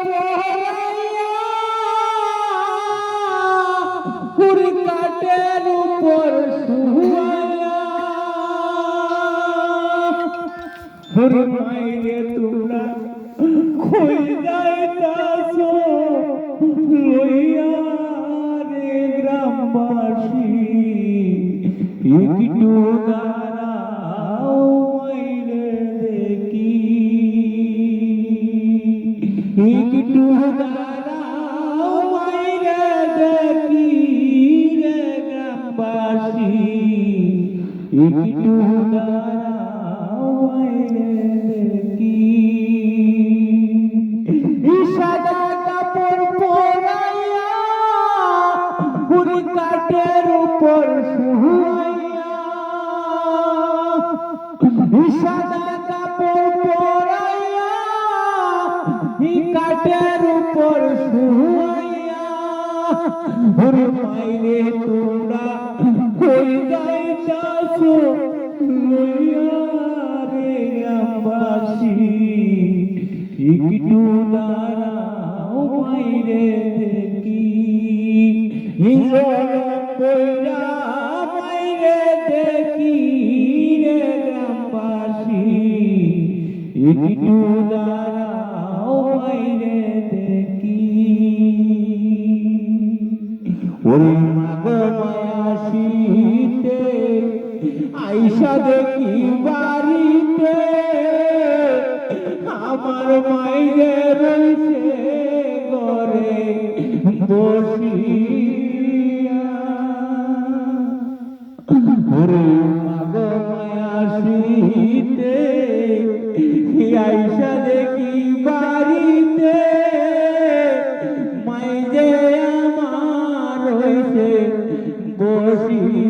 পড়াইয়া হুড়ি কাটের উপর শুয়াইয়া হুড়ি মাইরে তোমরা কই যাইতাছো লইয়া রে গ্রামবাসী একটু দাঁড়াও মাইরে দেখি একটু দাঁড়াও মাইরে দেখি রে গ্রামবাসী একটু দাঁড়াও মাইরে দেখি সাদা কাপড় পরাইয়া হুড়ি কাঠের উপর শুয়াইয়া সাদা কাপড় পরাইয়া কাঠের উপর শুয়াইয়া হুড়ি মাইরে তোমরা কই যাইতাছো লইয়া রে গ্রামবাসী একটু দাঁড়াও মাইরে দেখি কইরা মাইরে দেখি রে গ্রামবাসী একটু দাঁড়াও মাইরে দেখি ওরে মাগো মায়াসিতে আইসা দেখি বাড়িতে আমার মাইরে রইছে ঘরে বসিয়া ওরে মাগো মায়াসিতে আইসা দেখি বাড়িতে মাইরে আমার রইছে বসিয়া